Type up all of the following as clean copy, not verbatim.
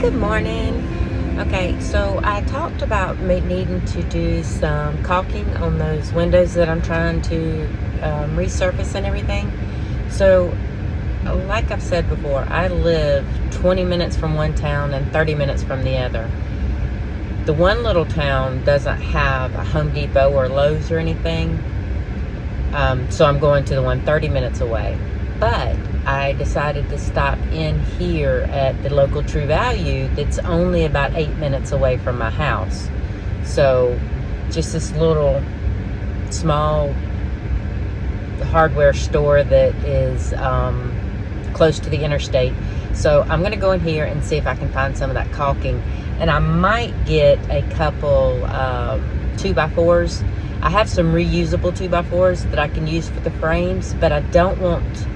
Good morning. Okay, so I talked about me needing to do some caulking on those windows that I'm trying to resurface and everything. So, like I've said before, I live 20 minutes from one town and 30 minutes from the other. The one little town doesn't have a Home Depot or Lowe's or anything, so I'm going to the one 30 minutes away. But I decided to stop in here at the local True Value that's only about 8 minutes away from my house. So just this little small hardware store that is close to the interstate. So I'm going to go in here and see if I can find some of that caulking. And I might get a couple 2x4s. I have some reusable 2x4s that I can use for the frames, but I don't want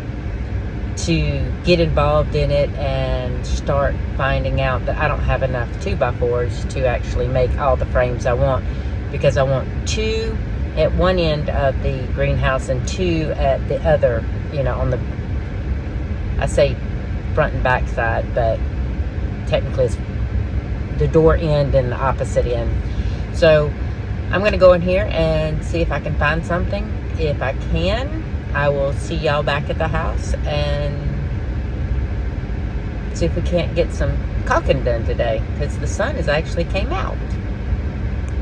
to get involved in it and start finding out that I don't have enough 2x4s to actually make all the frames I want, because I want 2 at one end of the greenhouse and 2 at the other, on the, I say front and back side, but technically it's the door end and the opposite end. So I'm going to go in here and see if I can find something. If I can, I will see y'all back at the house and see if we can't get some caulking done today, because the sun has actually came out.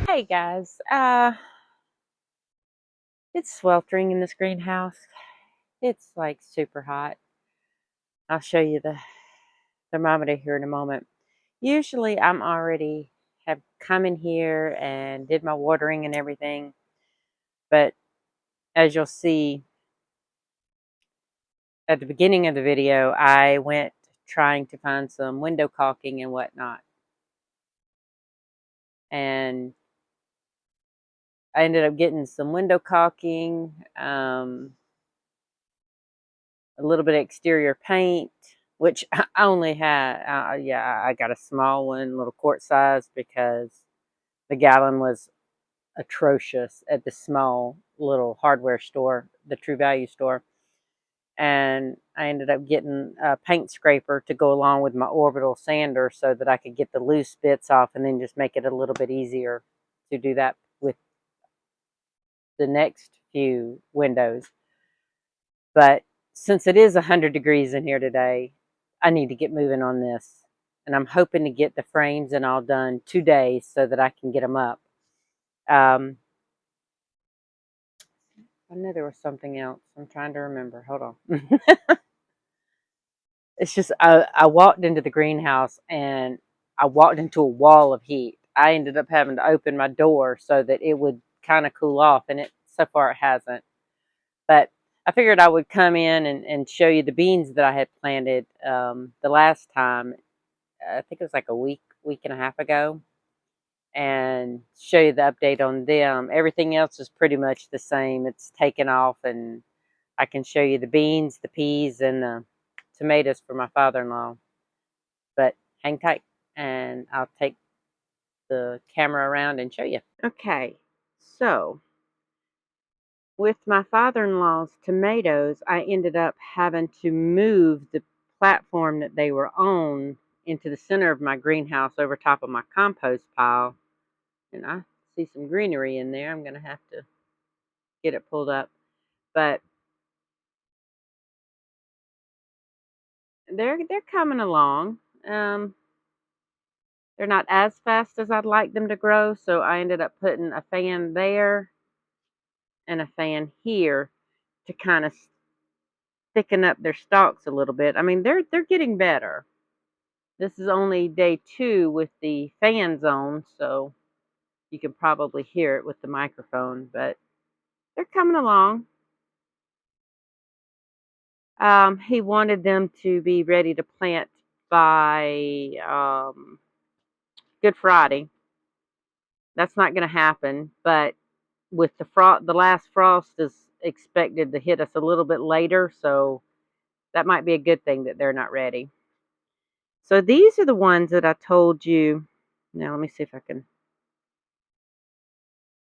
Hey guys, it's sweltering in this greenhouse. It's like super hot. I'll show you the thermometer here in a moment. Usually I'm already have come in here and did my watering and everything, but as you'll see at the beginning of the video, I went trying to find some window caulking and whatnot, and I ended up getting some window caulking, a little bit of exterior paint, which I only had, I got a small one, little quart size, because the gallon was atrocious at the small little hardware store, the True Value store. And I ended up getting a paint scraper to go along with my orbital sander so that I could get the loose bits off and then just make it a little bit easier to do that with the next few windows. But since it is 100 degrees in here today, I need to get moving on this. And I'm hoping to get the frames and all done today so that I can get them up. I know there was something else. I'm trying to remember. Hold on. It's just I walked into the greenhouse and I walked into a wall of heat. I ended up having to open my door so that it would kind of cool off, and so far it hasn't. But I figured I would come in and show you the beans that I had planted the last time. I think it was like a week and a half ago, and show you the update on them. Everything else is pretty much the same. It's taken off, and I can show you the beans, the peas, and the tomatoes for my father-in-law. But hang tight, and I'll take the camera around and show you. Okay, so with my father-in-law's tomatoes, I ended up having to move the platform that they were on into the center of my greenhouse over top of my compost pile. And I see some greenery in there. I'm going to have to get it pulled up. But they're coming along. They're not as fast as I'd like them to grow, so I ended up putting a fan there and a fan here to kind of thicken up their stalks a little bit. I mean, they're getting better. This is only day 2 with the fans on, so you can probably hear it with the microphone, but they're coming along. He wanted them to be ready to plant by Good Friday. That's not going to happen, but with the last frost is expected to hit us a little bit later, so that might be a good thing that they're not ready. So these are the ones that I told you. Now let me see if I can.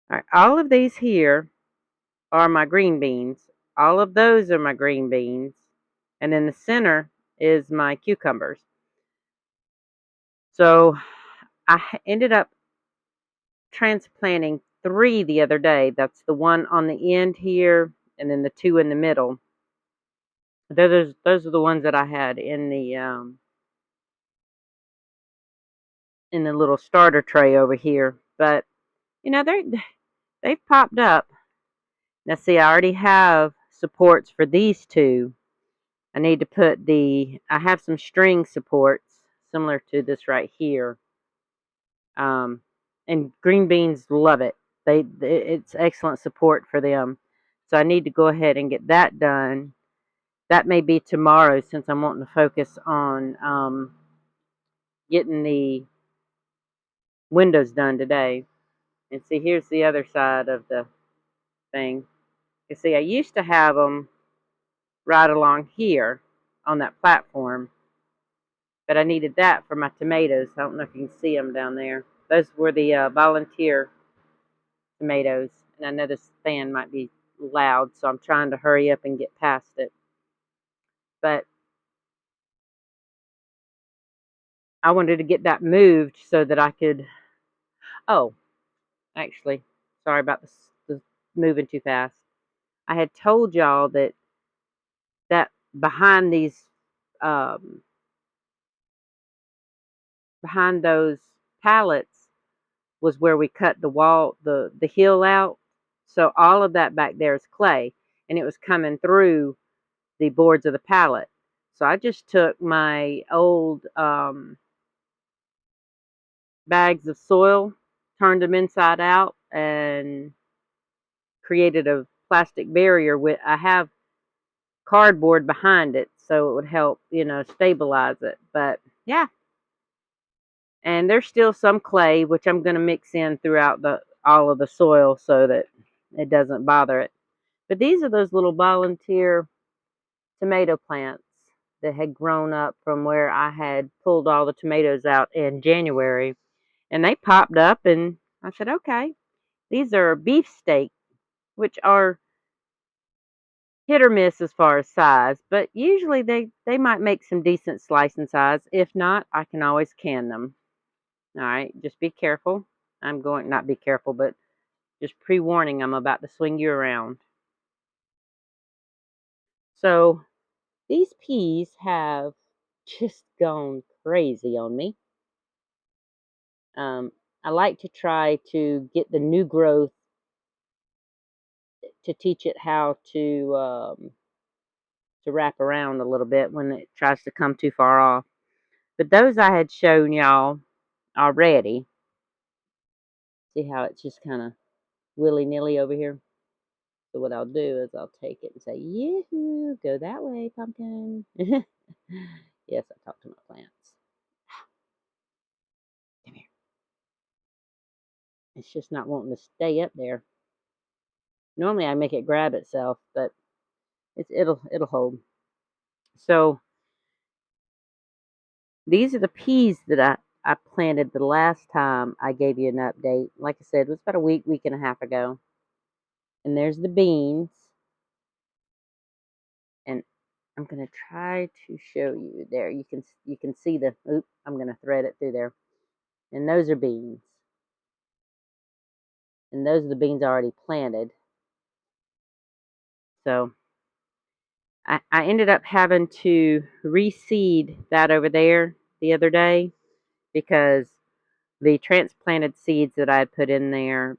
All right, all of these here are my green beans. All of those are my green beans. And in the center is my cucumbers. So I ended up transplanting 3 the other day. That's the one on the end here, and then the 2 in the middle. Those are the ones that I had in the little starter tray over here. But you know, they've popped up. Now see, I already have supports for these 2. I need to put I have some string supports similar to this right here. And green beans love it. It's excellent support for them. So I need to go ahead and get that done. That may be tomorrow since I'm wanting to focus on getting the windows done today. And see, here's the other side of the thing. You see, I used to have them right along here on that platform, but I needed that for my tomatoes. I don't know if you can see them down there. Those were the volunteer tomatoes, and I know this fan might be loud, so I'm trying to hurry up and get past it. But I wanted to get that moved so that I could. Oh, actually, sorry about the moving too fast. I had told y'all that behind these behind those pallets was where we cut the hill out. So all of that back there is clay, and it was coming through the boards of the pallet. So I just took my old bags of soil, turned them inside out, and created a plastic barrier. I have cardboard behind it, so it would help, stabilize it. But yeah, and there's still some clay, which I'm going to mix in throughout all of the soil so that it doesn't bother it. But these are those little volunteer tomato plants that had grown up from where I had pulled all the tomatoes out in January. And they popped up, and I said, okay, these are beefsteak, which are hit or miss as far as size, but usually they might make some decent slicing size. If not, I can always can them. All right, just be careful. Not be careful, but just pre-warning, I'm about to swing you around. So these peas have just gone crazy on me. I like to try to get the new growth to teach it how to wrap around a little bit when it tries to come too far off. But those I had shown y'all already. See how it's just kind of willy-nilly over here? So what I'll do is I'll take it and say, yoo-hoo, go that way, pumpkin. Yes, I talk to my plants. Come here. It's just not wanting to stay up there. Normally I make it grab itself, but it'll hold. So these are the peas that I planted the last time I gave you an update. Like I said, it was about a week and a half ago. And there's the beans. And I'm going to try to show you there. You can see I'm going to thread it through there. And those are beans. And those are the beans already planted. So I ended up having to reseed that over there the other day because the transplanted seeds that I had put in there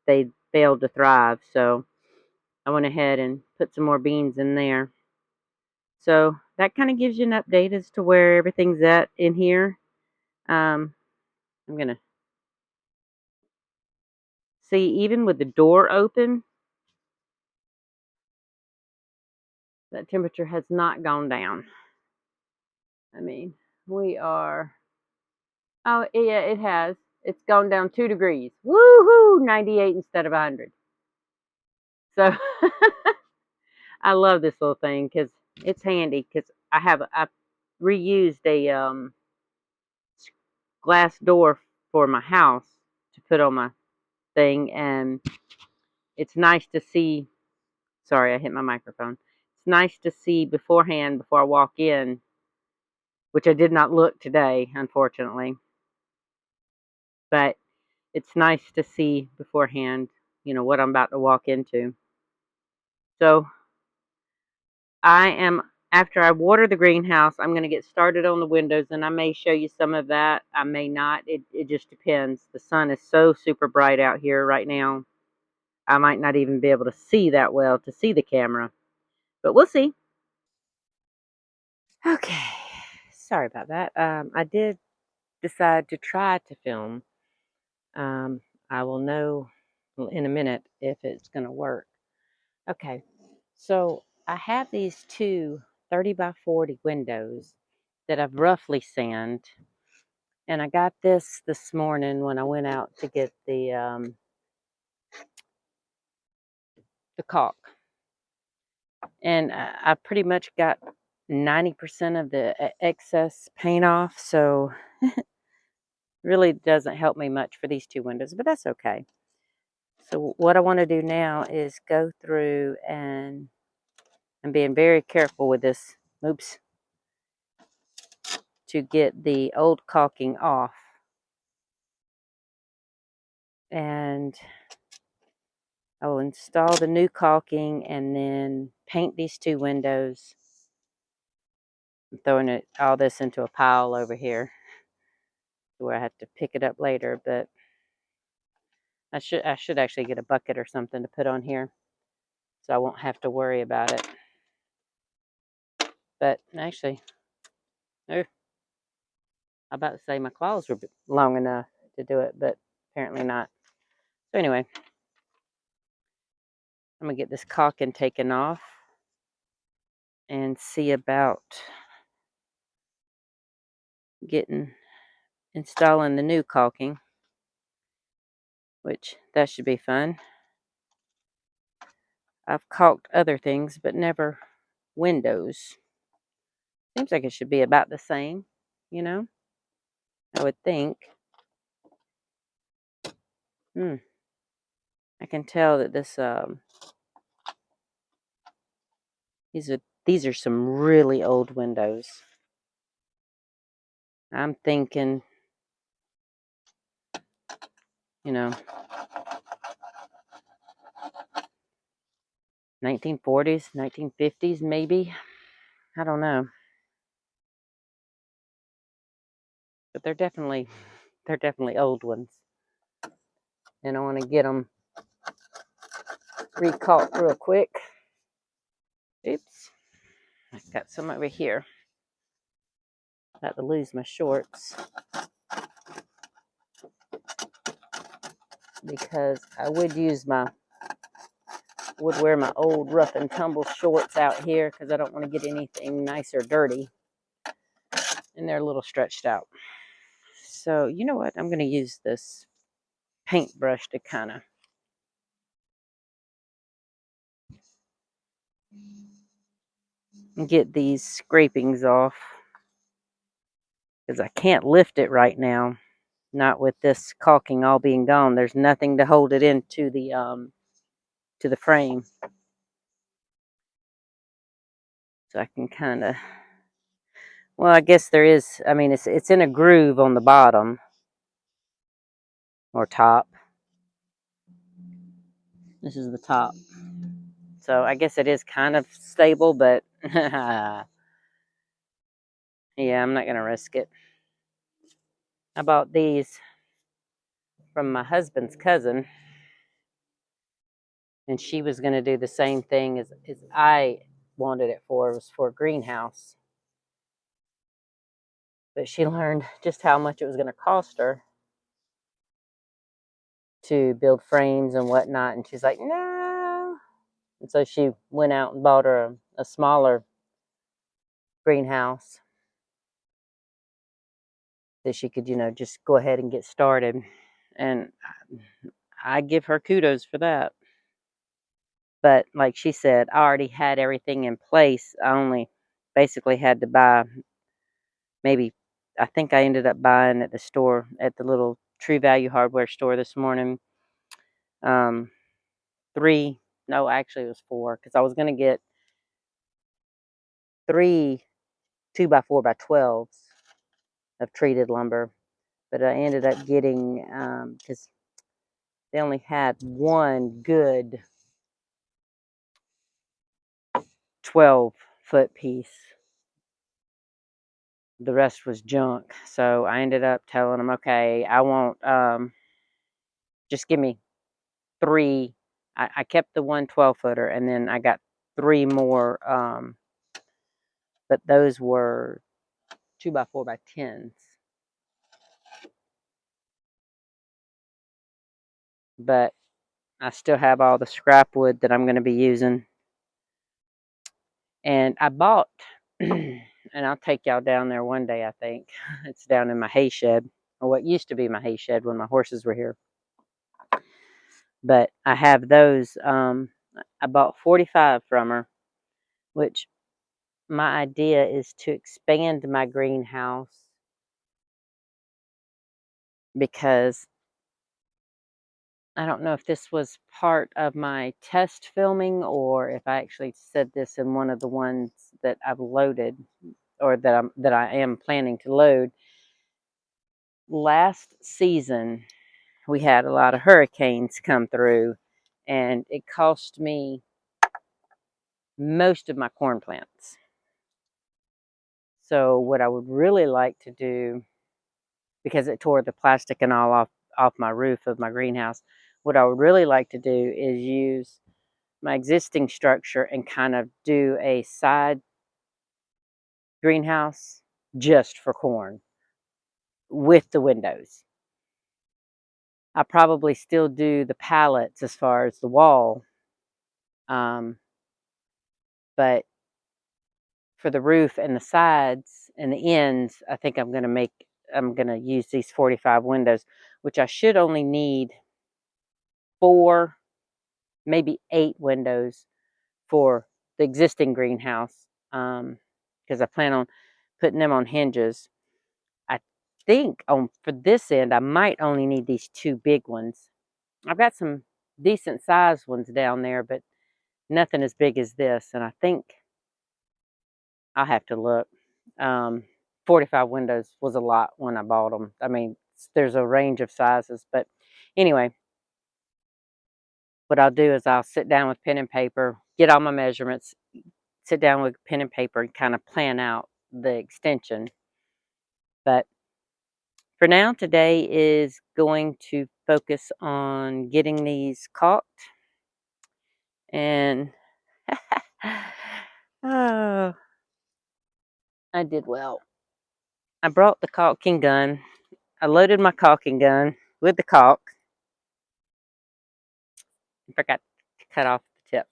they failed to thrive. So I went ahead and put some more beans in there. So that kind of gives you an update as to where everything's at in here. I'm going to see, even with the door open, that temperature has not gone down. I mean, we are, oh yeah, it has. It's gone down 2 degrees. Woohoo! 98 instead of 100. So I love this little thing because it's handy because I reused a glass door for my house to put on my thing, and it's nice to see. Sorry, I hit my microphone. It's nice to see beforehand, before I walk in, which I did not look today, unfortunately. But it's nice to see beforehand, what I'm about to walk into. So after I water the greenhouse, I'm going to get started on the windows, and I may show you some of that. I may not. It just depends. The sun is so super bright out here right now. I might not even be able to see that well to see the camera, but we'll see. Okay. Sorry about that. I did decide to try to film. Um, I will know in a minute if it's going to work. Okay. So I have these two 30 by 40 windows that I've roughly sanded. And I got this morning when I went out to get the caulk. And I pretty much got 90% of the excess paint off. So really doesn't help me much for these two windows, but that's okay. So what I want to do now is go through, and I'm being very careful with this, to get the old caulking off. And I will install the new caulking and then paint these two windows. I'm throwing all this into a pile over here where I have to pick it up later, but I should actually get a bucket or something to put on here so I won't have to worry about it. But actually, I'm about to say my claws were long enough to do it, but apparently not. So anyway, I'm going to get this caulking taken off and see about installing the new caulking, which that should be fun. I've caulked other things, but never windows. Seems like it should be about the same, I would think. I can tell that these are some really old windows. I'm thinking, 1940s, 1950s, maybe. I don't know. But they're definitely old ones. And I want to get them recaulked real quick. Oops. I've got some over here. About to lose my shorts because I would wear my old rough and tumble shorts out here because I don't want to get anything nice or dirty. And they're a little stretched out. So you know what? I'm going to use this paintbrush to kind of get these scrapings off because I can't lift it right now. Not with this caulking all being gone. There's nothing to hold it into the frame. So I can kind of, well, I guess there is. I mean, it's in a groove on the bottom or top. This is the top. So I guess it is kind of stable, but yeah, I'm not going to risk it. I bought these from my husband's cousin, and she was going to do the same thing as I wanted it for. It was for a greenhouse. But she learned just how much it was going to cost her to build frames and whatnot, and she's like, no. And so she went out and bought her a smaller greenhouse that she could, just go ahead and get started. And I give her kudos for that. But like she said, I already had everything in place. I only basically had to buy I think I ended up buying at the store, at the little True Value hardware store this morning. 3, no, actually it was 4, because I was going to get 3 2x4x12s of treated lumber. But I ended up getting, because they only had one good 12-foot piece. The rest was junk. So I ended up telling them, okay, I want, just give me 3. I kept the one 12-footer, and then I got 3 more, but those were 2x4x10s. But I still have all the scrap wood that I'm going to be using. And I bought, and I'll take y'all down there one day, I think. It's down in my hay shed, or what used to be my hay shed when my horses were here. But I have those. I bought 45 from her, which my idea is to expand my greenhouse, because I don't know if this was part of my test filming or if I actually said this in one of the ones that I've loaded, or that I am planning to load. Last season, we had a lot of hurricanes come through, and it cost me most of my corn plants. So what I would really like to do, because it tore the plastic and all off my roof of my greenhouse, what I would really like to do is use my existing structure and kind of do a side greenhouse just for corn with the windows. I probably still do the pallets as far as the wall, but for the roof and the sides and the ends, I think I'm going to use these 45 windows, which I should only need 4, maybe 8 windows for the existing greenhouse, because I plan on putting them on hinges. I think for this end, I might only need these 2 big ones. I've got some decent sized ones down there, but nothing as big as this. And I think I'll have to look. 45 windows was a lot when I bought them. I mean, there's a range of sizes, but anyway, what I'll do is I'll sit down with pen and paper, get all my measurements, sit down with pen and paper and kind of plan out the extension. But for now, today is going to focus on getting these caulked. And oh, I did well. I brought the caulking gun. I loaded my caulking gun with the caulk. I forgot to cut off the tip.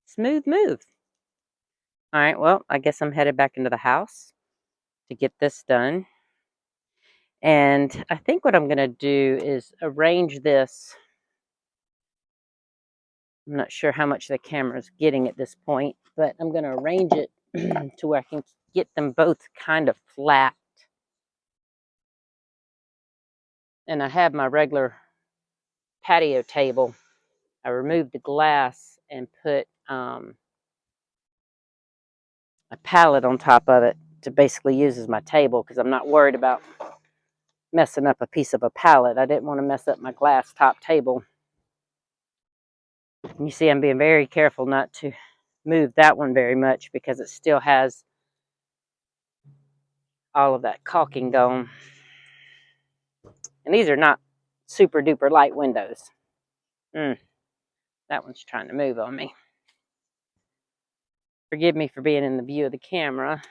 Smooth move. All right, well, I guess I'm headed back into the house to get this done. And I think what I'm going to do is arrange this. I'm not sure how much the camera's getting at this point, but I'm going to arrange it to where I can get them both kind of flat. And I have my regular patio table. I removed the glass and put a pallet on top of it to basically use as my table, because I'm not worried about messing up a piece of a pallet. I didn't want to mess up my glass top table. And you see, I'm being very careful not to move that one very much, because it still has all of that caulking going. And these are not super duper light windows. That one's trying to move on me. Forgive me for being in the view of the camera.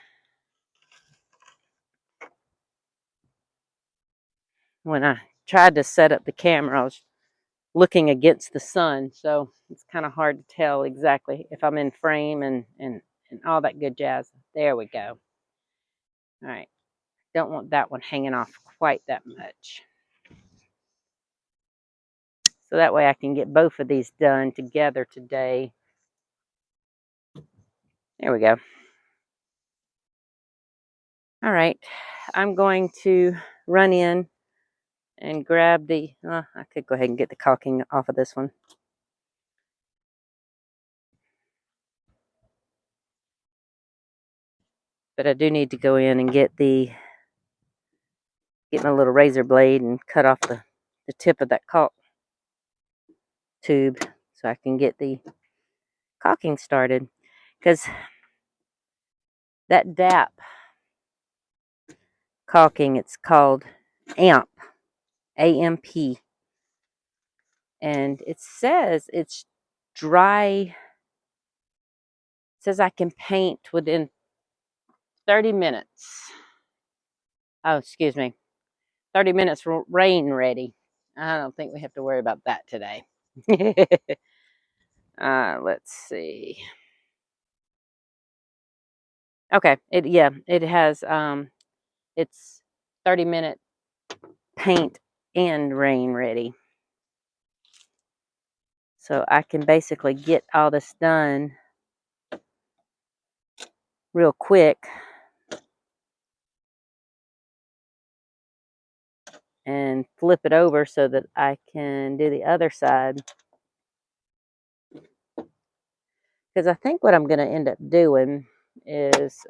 When I tried to set up the camera, I was looking against the sun, so it's kind of hard to tell exactly if I'm in frame and all that good jazz. There we go. All right. Don't want that one hanging off quite that much. So that way I can get both of these done together today. There we go. All right. I'm going to run in and grab the, I could go ahead and get the caulking off of this one. But I do need to go in and get my little razor blade and cut off the tip of that caulk tube so I can get the caulking started. Because that DAP caulking, it's called AMP, AMP. And it says it's dry. It says I can paint within 30 minutes. Oh, excuse me. 30 minutes rain ready. I don't think we have to worry about that today. Let's see. Okay, it has it's 30-minute paint and rain ready. So I can basically get all this done real quick and flip it over so that I can do the other side. Because I think what I'm going to end up doing is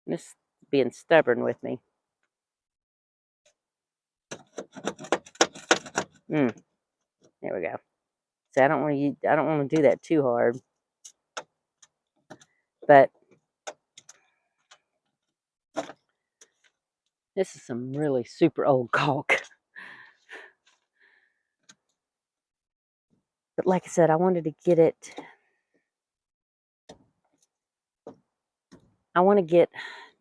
just being stubborn with me. There we go. See, I don't want to do that too hard. But this is some really super old caulk. But like I said, I wanted to get it. I want to get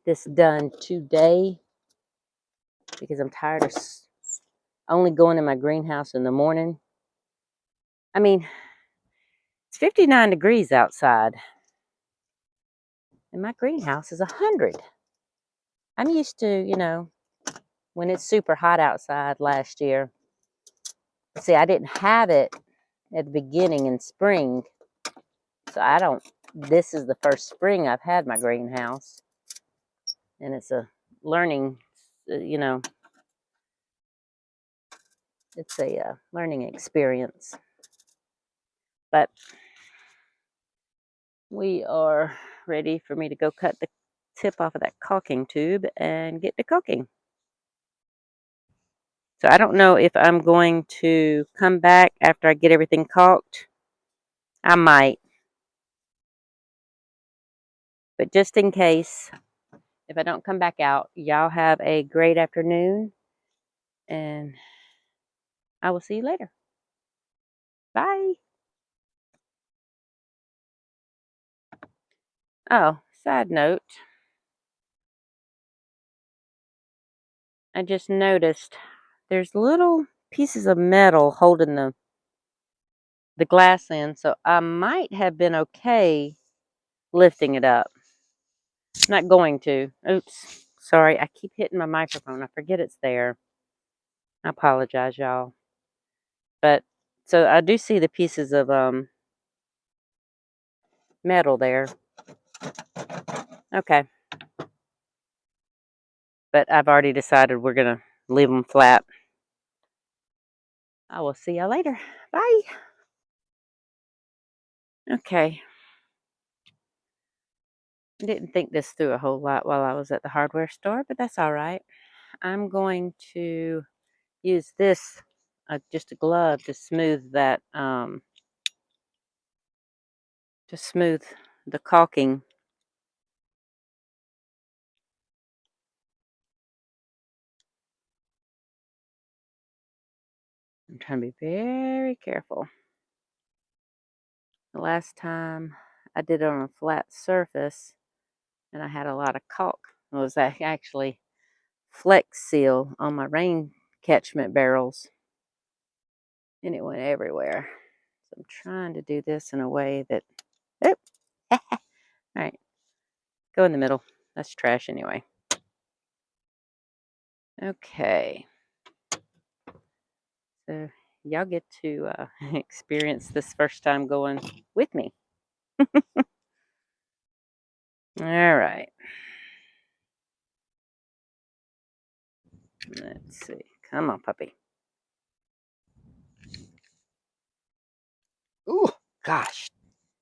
this done today because I'm tired of only going in my greenhouse in the morning. I mean, it's 59 degrees outside, and my greenhouse is 100. I'm used to, when it's super hot outside last year. See, I didn't have it at the beginning in spring, so this is the first spring I've had my greenhouse, and it's a learning, it's a learning experience. But we are ready for me to go cut the tip off of that caulking tube and get to caulking. So I don't know if I'm going to come back after I get everything caulked. I might. But just in case, if I don't come back out, y'all have a great afternoon. And I will see you later. Bye. Oh, side note. I just noticed there's little pieces of metal holding the glass in. So I might have been okay lifting it up. I'm not going to. Oops. Sorry, I keep hitting my microphone. I forget it's there. I apologize, y'all. But so I do see the pieces of metal there. Okay. But I've already decided we're going to leave them flat. I will see y'all later. Bye. Okay. I didn't think this through a whole lot while I was at the hardware store, but that's all right. I'm going to use this, just a glove, to smooth that, to smooth the caulking. I'm trying to be very careful. The last time I did it on a flat surface and I had a lot of caulk, it was actually Flex Seal on my rain catchment barrels, and it went everywhere. So I'm trying to do this in a way that, all right, go in the middle. That's trash anyway. Okay. So y'all get to experience this first time going with me. All right. Let's see. Come on, puppy. Ooh, gosh,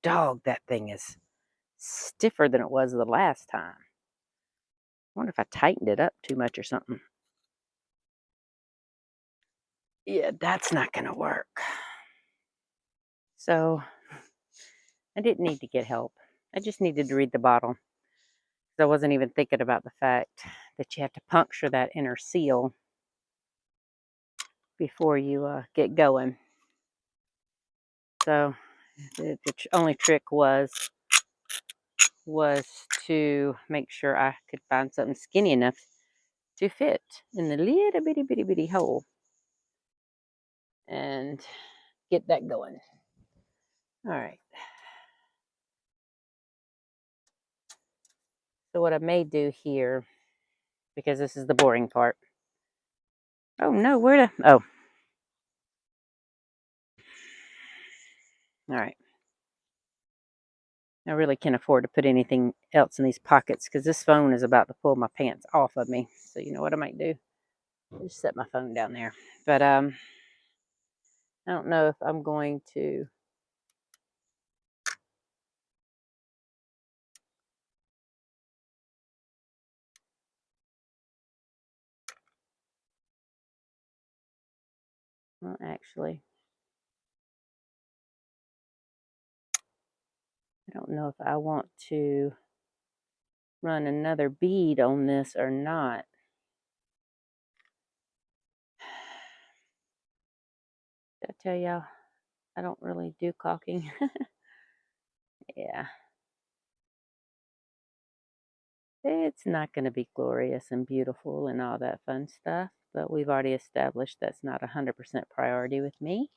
dog, that thing is stiffer than it was the last time. I wonder if I tightened it up too much or something. Yeah, that's not going to work. So I didn't need to get help. I just needed to read the bottle. I wasn't even thinking about the fact that you have to puncture that inner seal before you get going. So the only trick was to make sure I could find something skinny enough to fit in the little bitty hole and get that going. All right. So what I may do here, because this is the boring part. Oh no, where to? Oh. All right. I really can't afford to put anything else in these pockets because this phone is about to pull my pants off of me. So you know what I might do? Just set my phone down there. But I don't know if I'm going to. Well, actually, I don't know if I want to run another bead on this or not. Did I tell y'all I don't really do caulking? Yeah. It's not going to be glorious and beautiful and all that fun stuff, but we've already established that's not 100% priority with me.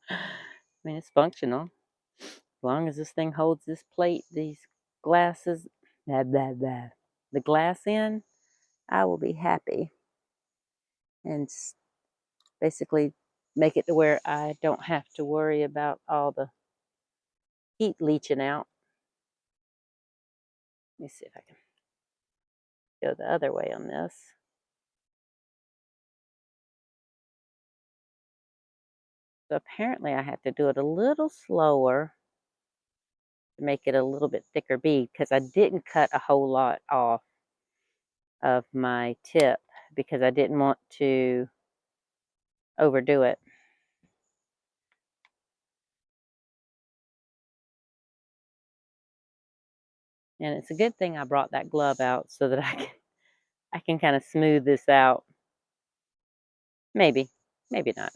I mean, it's functional. As long as this thing holds this plate, these glasses, the glass in, I will be happy. And basically make it to where I don't have to worry about all the heat leaching out. Let me see if I can go the other way on this. So apparently I have to do it a little slower to make it a little bit thicker bead because I didn't cut a whole lot off of my tip because I didn't want to overdo it. And it's a good thing I brought that glove out so that I can kind of smooth this out. Maybe, maybe not.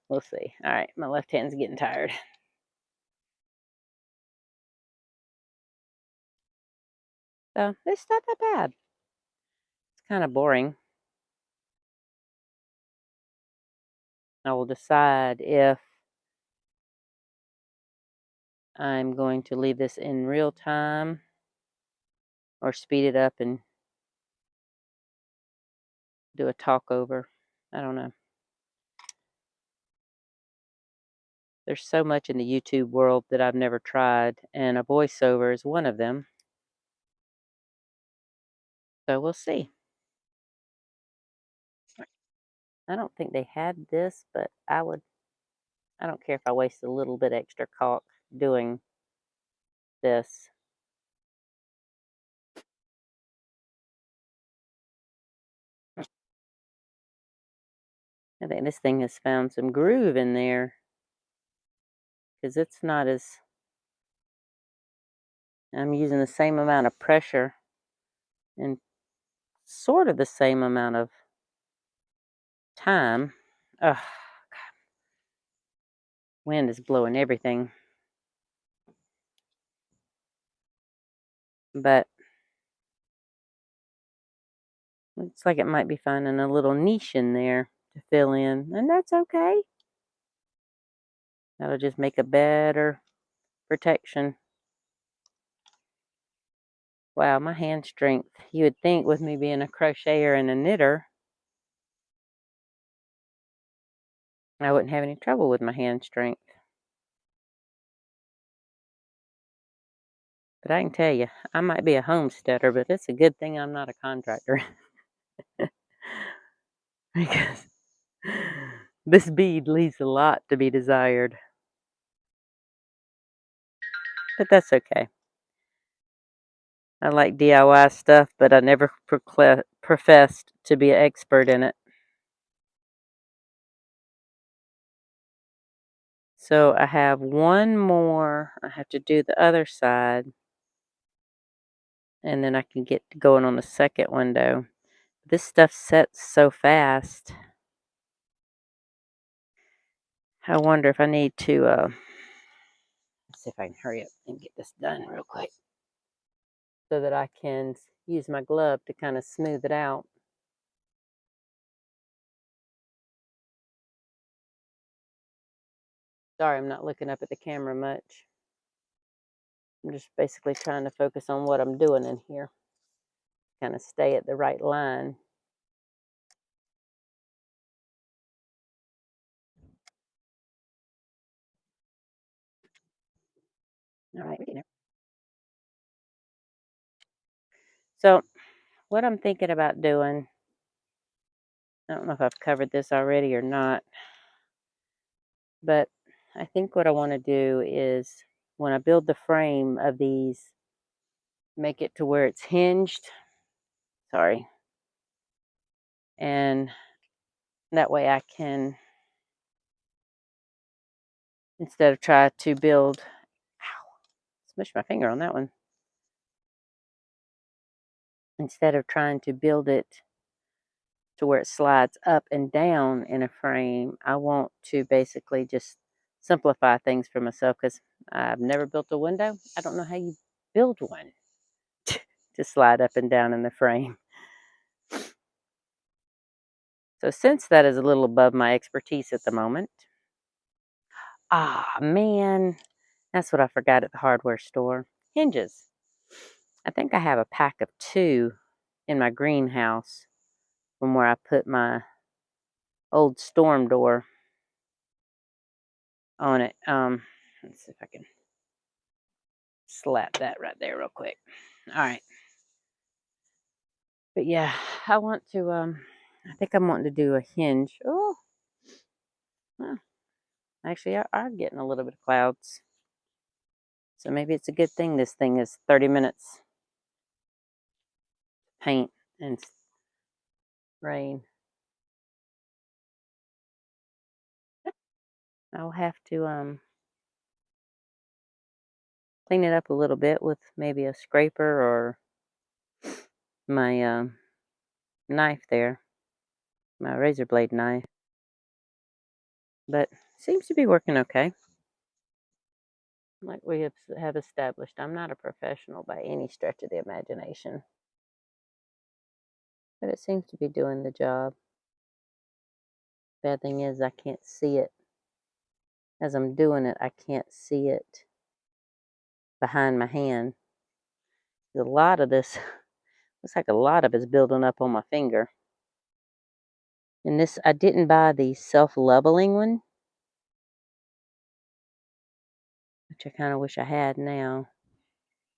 We'll see. All right, my left hand's getting tired. So it's not that bad. It's kind of boring. I will decide if I'm going to leave this in real time or speed it up and do a talk over. I don't know. There's so much in the YouTube world that I've never tried, and a voiceover is one of them. So we'll see. I don't think they had this, but I don't care if I waste a little bit extra caulk doing this. I think this thing has found some groove in there because it's not as, I'm using the same amount of pressure and sort of the same amount of time. Ugh, wind is blowing everything. But looks like it might be finding a little niche in there to fill in, and that's okay. That'll just make a better protection. Wow, my hand strength. You would think with me being a crocheter and a knitter, I wouldn't have any trouble with my hand strength. But I can tell you, I might be a homesteader, but it's a good thing I'm not a contractor. Because this bead leaves a lot to be desired. but that's okay. I like DIY stuff, but I never professed to be an expert in it. So I have one more. I have to do the other side, and then I can get going on the second window. This stuff sets so fast. I wonder if I need to, let's see if I can hurry up and get this done real quick so that I can use my glove to kind of smooth it out. Sorry, I'm not looking up at the camera much. I'm just basically trying to focus on what I'm doing in here. Kind of stay at the right line. All right, so what I'm thinking about doing, I don't know if I've covered this already or not, but I think what I want to do is when I build the frame of these, make it to where it's hinged. Sorry. And that way I can, instead of try to build, ow, smushed my finger on that one. Instead of trying to build it to where it slides up and down in a frame, I want to basically just simplify things for myself because I've never built a window. I don't know how you build one to slide up and down in the frame. So since that is a little above my expertise at the moment, man, that's what I forgot at the hardware store. Hinges. I think I have a pack of 2 in my greenhouse from where I put my old storm door on it. Let's see if I can slap that right there real quick. All right. But yeah, I want to, I think I'm wanting to do a hinge. Oh, well, actually, I are getting a little bit of clouds. So maybe it's a good thing this thing is 30 minutes paint and rain. I'll have to clean it up a little bit with maybe a scraper or my knife there, my razor blade knife. But seems to be working okay. Like we have established, I'm not a professional by any stretch of the imagination. But it seems to be doing the job. Bad thing is I can't see it. As I'm doing it, I can't see it behind my hand. A lot of this, looks like a lot of it's building up on my finger. And this, I didn't buy the self-leveling one, which I kind of wish I had now.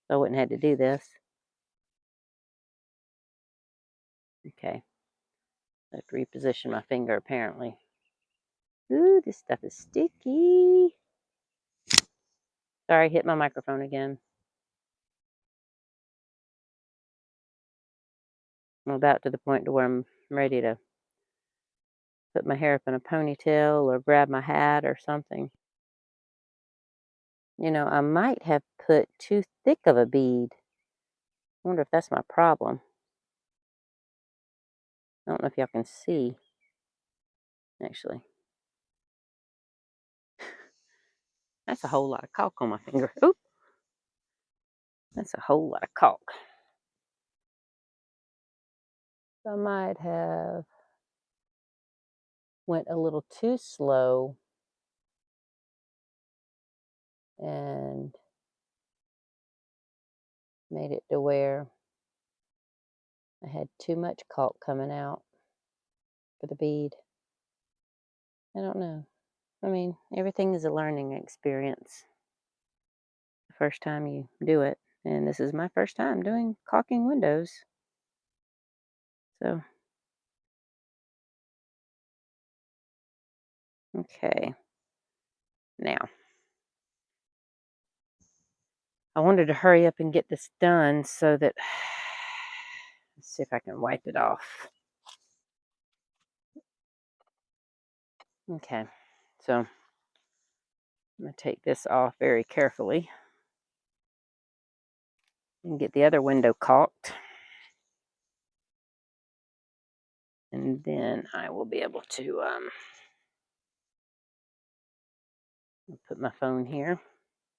So I wouldn't have to do this. Okay. I have to reposition my finger apparently. Ooh, this stuff is sticky. Sorry, I hit my microphone again. I'm about to the point to where I'm ready to put my hair up in a ponytail or grab my hat or something. You know, I might have put too thick of a bead. I wonder if that's my problem. I don't know if y'all can see, actually. That's a whole lot of caulk on my finger. Oop! That's a whole lot of caulk. So I might have went a little too slow and made it to where I had too much caulk coming out for the bead. I don't know. I mean, everything is a learning experience. The first time you do it. And this is my first time doing caulking windows. So, okay. Now, I wanted to hurry up and get this done so that, let's see if I can wipe it off. Okay, so I'm going to take this off very carefully and get the other window caulked. And then I will be able to put my phone here.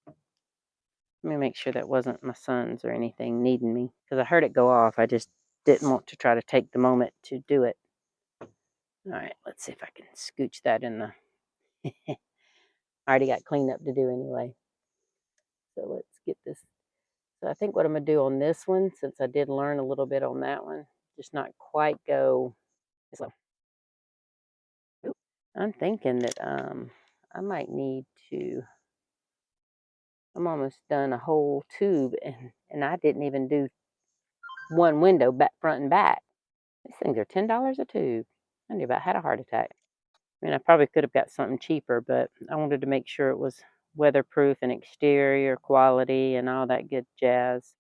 Let me make sure that wasn't my son's or anything needing me, because I heard it go off. I just didn't want to try to take the moment to do it. All right, let's see if I can scooch that in the... I already got cleanup to do anyway. So let's get this. So I think what I'm going to do on this one, since I did learn a little bit on that one, just not quite go slow. I'm thinking that I might need to... I'm almost done a whole tube, and I didn't even do one window back, front and back. These things are $10 a tube. I nearly about had a heart attack. I mean, I probably could have got something cheaper, but I wanted to make sure it was weatherproof and exterior quality and all that good jazz.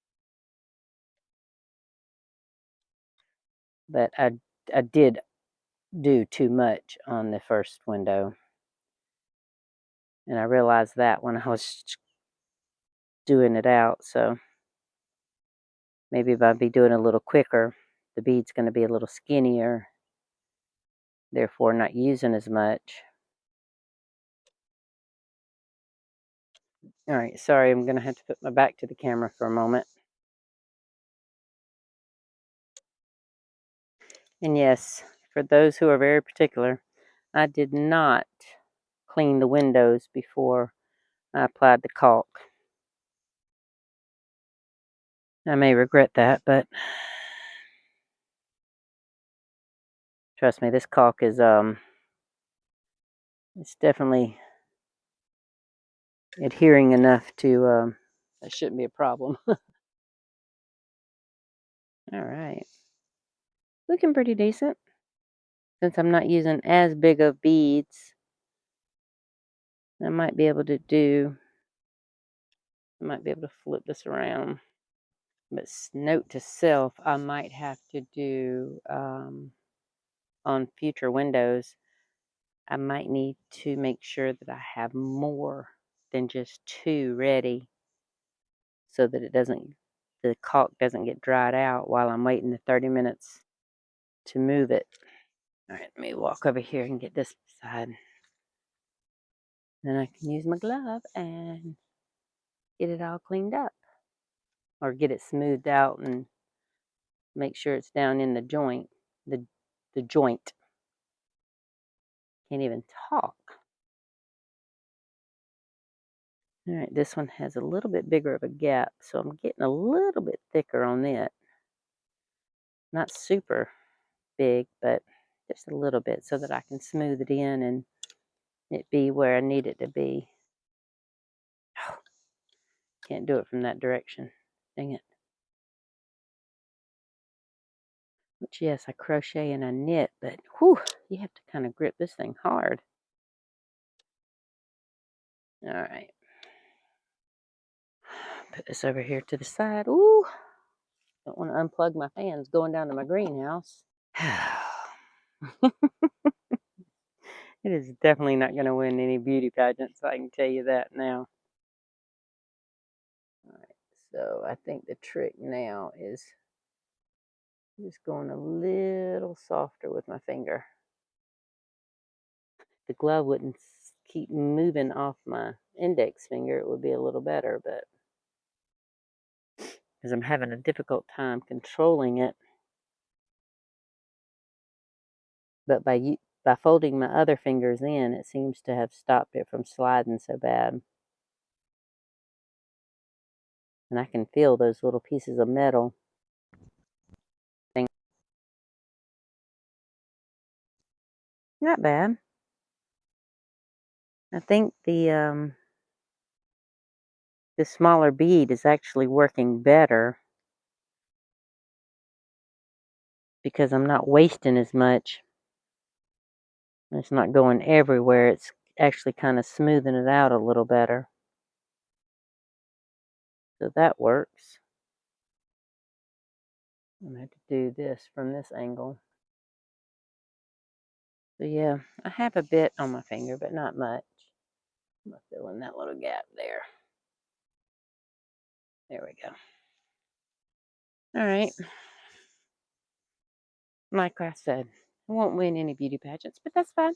But I did do too much on the first window. And I realized that when I was doing it out. So maybe if I'd be doing it a little quicker, the bead's going to be a little skinnier, therefore not using as much. All right, sorry, I'm going to have to put my back to the camera for a moment. And yes, for those who are very particular, I did not clean the windows before I applied the caulk. I may regret that, but trust me, this caulk is it's definitely adhering enough to that shouldn't be a problem. All right, looking pretty decent. Since I'm not using as big of beads, I might be able to flip this around. But note to self, I might have to do on future windows, I might need to make sure that I have more than just 2 ready, so that the caulk doesn't get dried out while I'm waiting the 30 minutes to move it. All right, let me walk over here and get this side. Then I can use my glove and get it all cleaned up, or get it smoothed out and make sure it's down in the joint. The joint. Can't even talk. All right, this one has a little bit bigger of a gap, so I'm getting a little bit thicker on it. Not super big, but just a little bit, so that I can smooth it in and it be where I need it to be. Oh, can't do it from that direction. Dang it. Which, yes, I crochet and I knit, but whew, you have to kind of grip this thing hard. All right. Put this over here to the side. Ooh, don't want to unplug my fans going down to my greenhouse. It is definitely not going to win any beauty pageants, I can tell you that now. All right, so I think the trick now is just going a little softer with my finger. The glove wouldn't keep moving off my index finger, it would be a little better, but because I'm having a difficult time controlling it. But by folding my other fingers in, it seems to have stopped it from sliding so bad. And I can feel those little pieces of metal. Not bad. I think the smaller bead is actually working better because I'm not wasting as much. It's not going everywhere. It's actually kind of smoothing it out a little better. So that works. I'm going to have to do this from this angle. So yeah, I have a bit on my finger, but not much. I'm going to fill in that little gap there. There we go. All right. Like I said, I won't win any beauty pageants, but that's fine.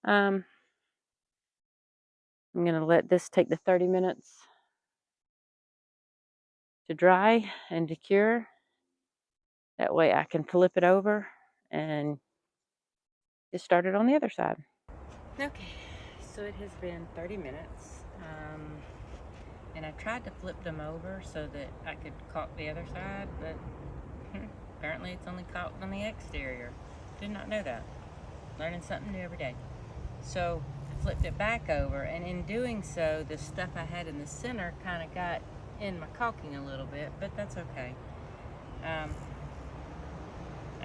I'm going to let this take the 30 minutes to dry and to cure. That way I can flip it over and get started on the other side. Okay, so it has been 30 minutes. And I tried to flip them over so that I could caulk the other side, but apparently it's only caulked on the exterior. Did not know that. Learning something new every day. So I flipped it back over, and in doing so, the stuff I had in the center kind of got in my caulking a little bit, but that's okay. I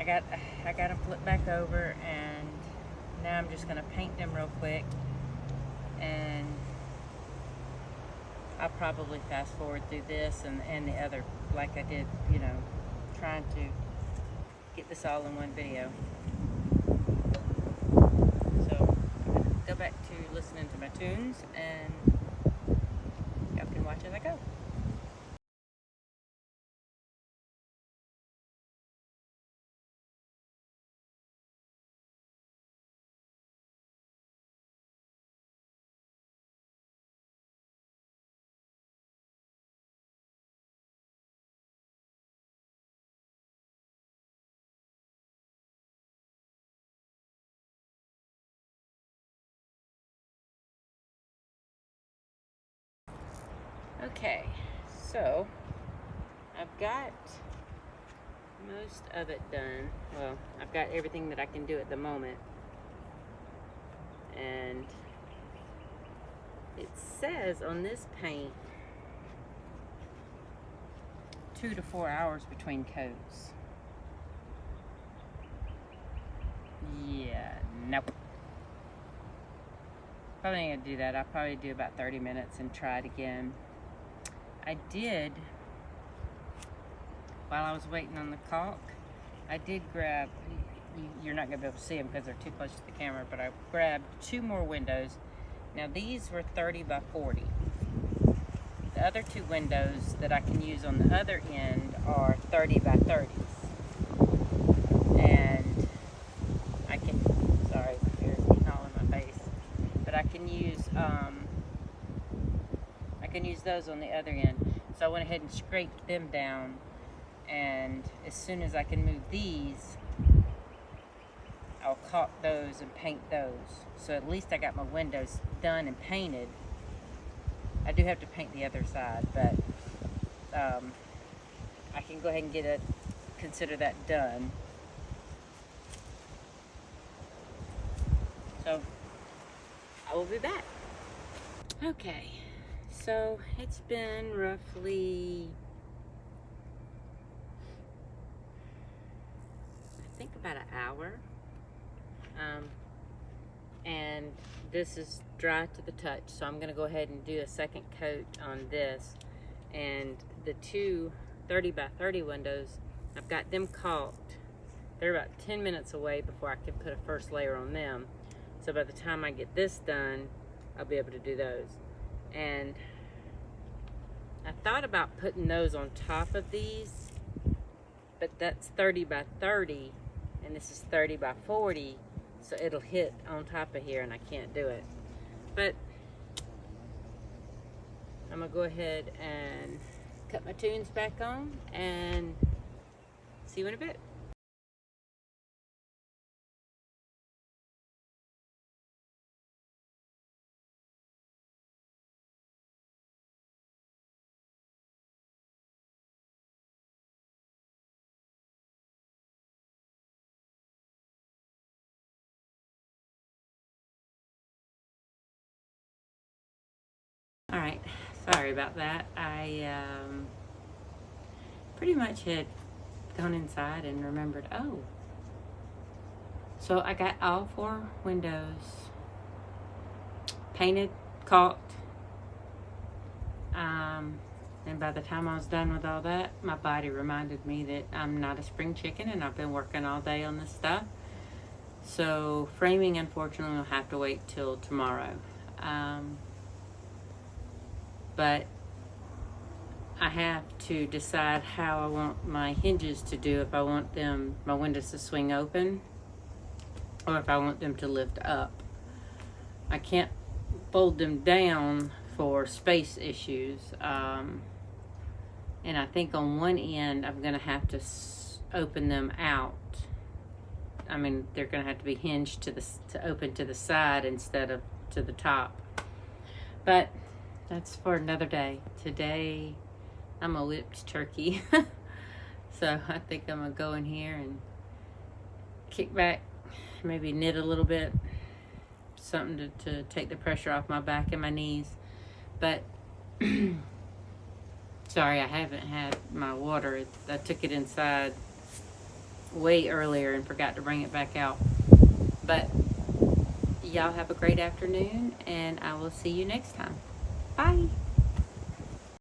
got them flipped back over, and now I'm just gonna paint them real quick, and I'll probably fast forward through this and the other, like I did, you know, trying to get this all in one video. So I'm gonna go back to listening to my tunes, and y'all can watch as I go. Okay, so I've got most of it done. Well, I've got everything that I can do at the moment. And it says on this paint 2 to 4 hours between coats. Yeah, nope. Probably ain't gonna do that. I'll probably do about 30 minutes and try it again. I did, while I was waiting on the caulk, I did grab, you're not gonna be able to see them because they're too close to the camera, but I grabbed 2 more windows. Now these were 30 by 40. The other 2 windows that I can use on the other end are 30 by 30s. And I can, sorry, my hair's getting all in my face, but I can use those on the other end. So I went ahead and scraped them down, and as soon as I can move these, I'll caulk those and paint those. So at least I got my windows done and painted. I do have to paint the other side, but I can go ahead and consider that done. So I will be back. Okay, so it's been roughly, I think about an hour. And this is dry to the touch, so I'm gonna go ahead and do a second coat on this. And the 2 30 by 30 windows, I've got them caulked. They're about 10 minutes away before I can put a first layer on them. So by the time I get this done, I'll be able to do those. And I thought about putting those on top of these, but that's 30 by 30, and this is 30 by 40. So it'll hit on top of here and I can't do it. But I'm gonna go ahead and cut my tunes back on and see you in a bit. All right, sorry about that. I pretty much had gone inside and remembered, oh, so I got all 4 windows painted, caulked, And by the time I was done with all that, my body reminded me that I'm not a spring chicken and I've been working all day on this stuff. So framing, unfortunately, will have to wait till tomorrow. But I have to decide how I want my hinges to do, if I want them, my windows to swing open, or if I want them to lift up. I can't fold them down for space issues. And I think on one end, I'm going to have to open them out. I mean, they're going to have to be hinged to open to the side instead of to the top. But that's for another day. Today, I'm a whipped turkey. So I think I'm going to go in here and kick back, maybe knit a little bit, something to take the pressure off my back and my knees. But sorry, I haven't had my water. I took it inside way earlier and forgot to bring it back out. But y'all have a great afternoon, and I will see you next time. Bye.